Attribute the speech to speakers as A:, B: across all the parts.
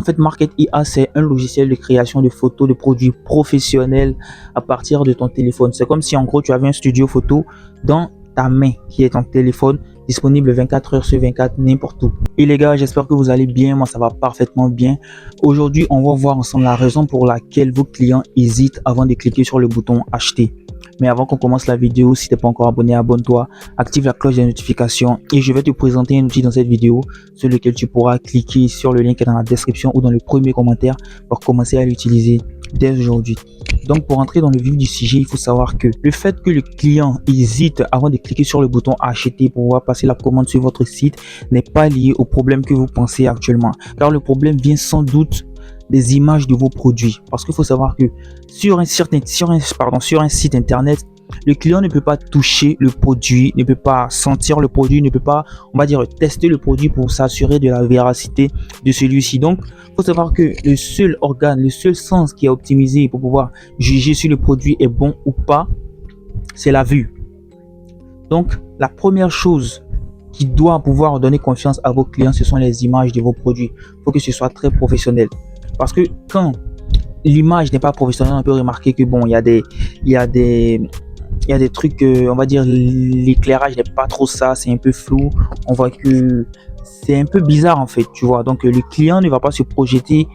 A: fait, Market IA, c'est un logiciel de création de photos de produits professionnels à partir de ton téléphone. C'est comme si en gros tu avais un studio photo dans ta main qui est ton téléphone, disponible 24 heures sur 24 n'importe où. Et les gars, j'espère que vous allez bien. Moi, ça va parfaitement bien. Aujourd'hui, on va voir ensemble la raison pour laquelle vos clients hésitent avant de cliquer sur le bouton acheter. Mais avant qu'on commence la vidéo, si tu n'es pas encore abonné, abonne-toi, active la cloche des notifications et je vais te présenter un outil dans cette vidéo sur lequel tu pourras cliquer sur le lien qui est dans la description ou dans le premier commentaire pour commencer à l'utiliser dès aujourd'hui. Donc pour entrer dans le vif du sujet, il faut savoir que le fait que le client hésite avant de cliquer sur le bouton acheter pour pouvoir passer la commande sur votre site n'est pas lié au problème que vous pensez actuellement, car le problème vient sans doute des images de vos produits, parce qu'il faut savoir que sur un site internet, le client ne peut pas toucher le produit, ne peut pas sentir le produit, ne peut pas, on va dire, tester le produit pour s'assurer de la véracité de celui-ci. Donc, il faut savoir que le seul organe, le seul sens qui est optimisé pour pouvoir juger si le produit est bon ou pas, c'est la vue. Donc, la première chose qui doit pouvoir donner confiance à vos clients, ce sont les images de vos produits. Il faut que ce soit très professionnel. Parce que quand l'image n'est pas professionnelle, on peut remarquer que bon, il y a des trucs, on va dire, l'éclairage n'est pas trop ça, c'est un peu flou. On voit que c'est un peu bizarre en fait, tu vois. Donc le client ne va pas se projeter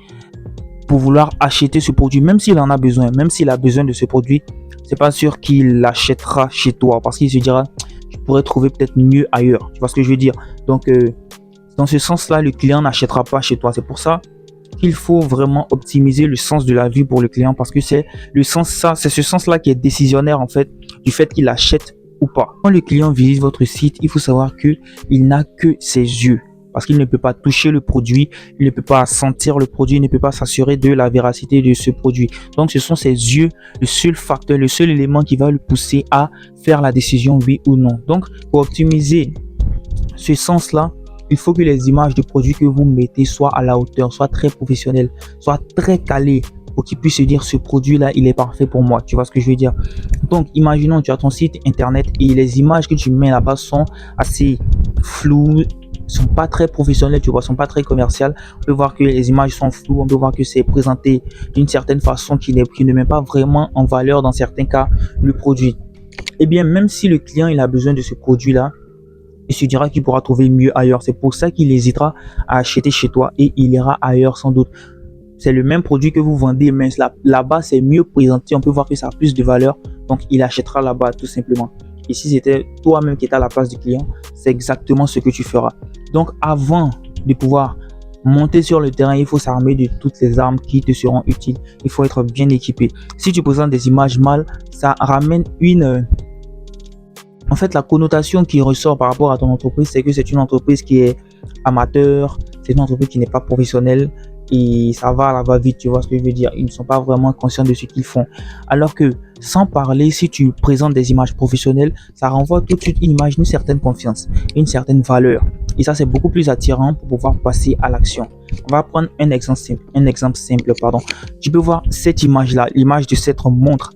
A: pour vouloir acheter ce produit, même s'il en a besoin, même s'il a besoin de ce produit, c'est pas sûr qu'il l'achètera chez toi parce qu'il se dira, je pourrais trouver peut-être mieux ailleurs. Tu vois ce que je veux dire? Donc dans ce sens-là, le client n'achètera pas chez toi. C'est pour ça qu'il faut vraiment optimiser le sens de la vue pour le client, parce que c'est ce sens-là qui est décisionnaire en fait du fait qu'il achète ou pas. Quand le client visite votre site, il faut savoir que il n'a que ses yeux, parce qu'il ne peut pas toucher le produit, il ne peut pas sentir le produit, il ne peut pas s'assurer de la véracité de ce produit. Donc ce sont ses yeux le seul facteur, le seul élément qui va le pousser à faire la décision oui ou non. Donc pour optimiser ce sens-là, il faut que les images de produits que vous mettez soient à la hauteur, soient très professionnelles, soient très calées pour qu'ils puissent se dire ce produit-là, il est parfait pour moi. Tu vois ce que je veux dire? Donc, imaginons tu as ton site internet et les images que tu mets là-bas sont assez floues, sont pas très professionnelles, tu vois, sont pas très commerciales. On peut voir que les images sont floues, on peut voir que c'est présenté d'une certaine façon qui ne met pas vraiment en valeur dans certains cas le produit. Eh bien, même si le client il a besoin de ce produit-là, il se dira qu'il pourra trouver mieux ailleurs. C'est pour ça qu'il hésitera à acheter chez toi et il ira ailleurs sans doute. C'est le même produit que vous vendez, mais là-bas, c'est mieux présenté. On peut voir que ça a plus de valeur. Donc, il achètera là-bas tout simplement. Et si c'était toi-même qui étais à la place du client, c'est exactement ce que tu feras. Donc, avant de pouvoir monter sur le terrain, il faut s'armer de toutes les armes qui te seront utiles. Il faut être bien équipé. Si tu présentes des images mal, ça ramène en fait, la connotation qui ressort par rapport à ton entreprise, c'est que c'est une entreprise qui est amateur, c'est une entreprise qui n'est pas professionnelle et ça va à la va-vite, tu vois ce que je veux dire. Ils ne sont pas vraiment conscients de ce qu'ils font. Alors que, sans parler, si tu présentes des images professionnelles, ça renvoie tout de suite une image d'une certaine confiance, une certaine valeur. Et ça, c'est beaucoup plus attirant pour pouvoir passer à l'action. On va prendre un exemple simple. Tu peux voir cette image-là, l'image de cette montre.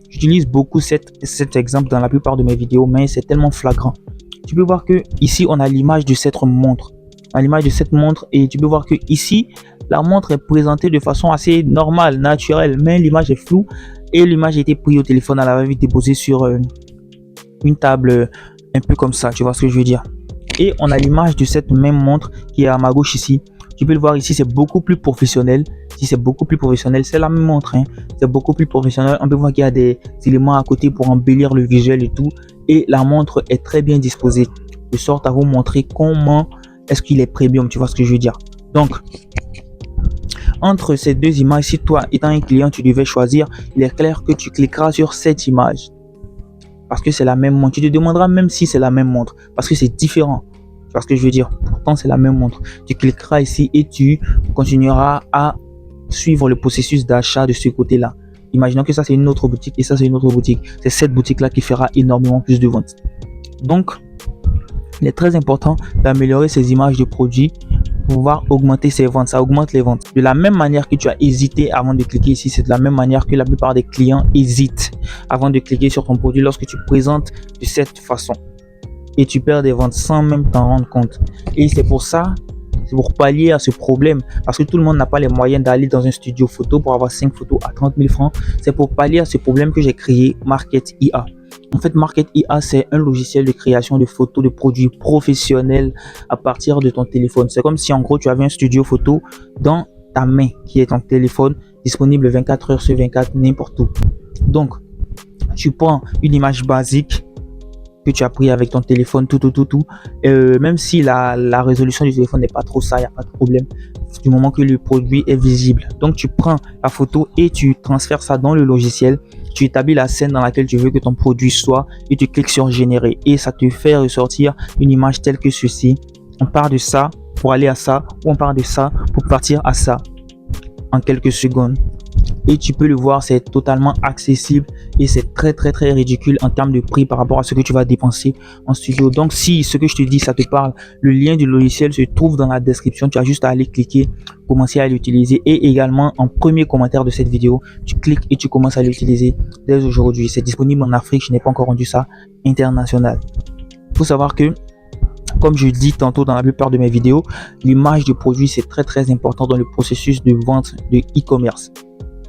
A: J'utilise beaucoup cet exemple dans la plupart de mes vidéos, mais c'est tellement flagrant. Tu peux voir que ici on a l'image de cette montre. Et tu peux voir que ici la montre est présentée de façon assez normale, naturelle, mais l'image est floue et l'image a été prise au téléphone à la va-vite déposée sur une table un peu comme ça. Tu vois ce que je veux dire? Et on a l'image de cette même montre qui est à ma gauche ici. Tu peux le voir ici, c'est beaucoup plus professionnel. Si c'est beaucoup plus professionnel, c'est la même montre, hein. C'est beaucoup plus professionnel. On peut voir qu'il y a des éléments à côté pour embellir le visuel et tout. Et la montre est très bien disposée, de sorte à vous montrer comment est-ce qu'il est premium. Tu vois ce que je veux dire? Donc, entre ces deux images, si toi, étant un client, tu devais choisir, il est clair que tu cliqueras sur cette image. Parce que c'est la même montre. Tu te demanderas même si c'est la même montre. Parce que c'est différent. Tu vois ce que je veux dire? Pourtant, c'est la même montre. Tu cliqueras ici et tu continueras à suivre le processus d'achat de ce côté-là. Imaginons que ça, c'est une autre boutique et ça, c'est une autre boutique. C'est cette boutique-là qui fera énormément plus de ventes. Donc, il est très important d'améliorer ces images de produits pour pouvoir augmenter ses ventes. Ça augmente les ventes. De la même manière que tu as hésité avant de cliquer ici, c'est de la même manière que la plupart des clients hésitent avant de cliquer sur ton produit lorsque tu présentes de cette façon. Et tu perds des ventes sans même t'en rendre compte. Et c'est pour ça C'est pour pallier à ce problème parce que tout le monde n'a pas les moyens d'aller dans un studio photo pour avoir 5 photos à 30 000 francs. C'est pour pallier à ce problème que j'ai créé Market IA. En fait, Market IA, c'est un logiciel de création de photos de produits professionnels à partir de ton téléphone. C'est comme si en gros tu avais un studio photo dans ta main qui est ton téléphone, disponible 24 heures sur 24 n'importe où. Donc, tu prends une image basique que tu as pris avec ton téléphone, même si la résolution du téléphone n'est pas trop ça, il n'y a pas de problème du moment que le produit est visible. Donc tu prends la photo et tu transfères ça dans le logiciel, tu établis la scène dans laquelle tu veux que ton produit soit et tu cliques sur générer et ça te fait ressortir une image telle que ceci. On part de ça pour aller à ça ou on part de ça pour partir à ça en quelques secondes. Et tu peux le voir, c'est totalement accessible et c'est très ridicule en termes de prix par rapport à ce que tu vas dépenser en studio. Donc si ce que je te dis ça te parle, le lien du logiciel se trouve dans la description. Tu as juste à aller cliquer, commencer à l'utiliser et également en premier commentaire de cette vidéo, tu cliques et tu commences à l'utiliser dès aujourd'hui. C'est disponible en Afrique, je n'ai pas encore rendu ça international. Il faut savoir que comme je dis tantôt dans la plupart de mes vidéos, l'image du produit c'est très important dans le processus de vente de e-commerce.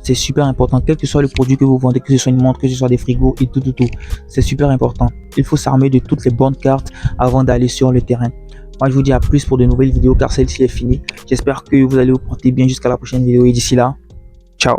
A: C'est super important, quel que soit le produit que vous vendez, que ce soit une montre, que ce soit des frigos et tout. C'est super important. Il faut s'armer de toutes les bonnes cartes avant d'aller sur le terrain. Moi, je vous dis à plus pour de nouvelles vidéos car celle-ci est finie. J'espère que vous allez vous porter bien jusqu'à la prochaine vidéo et d'ici là, ciao.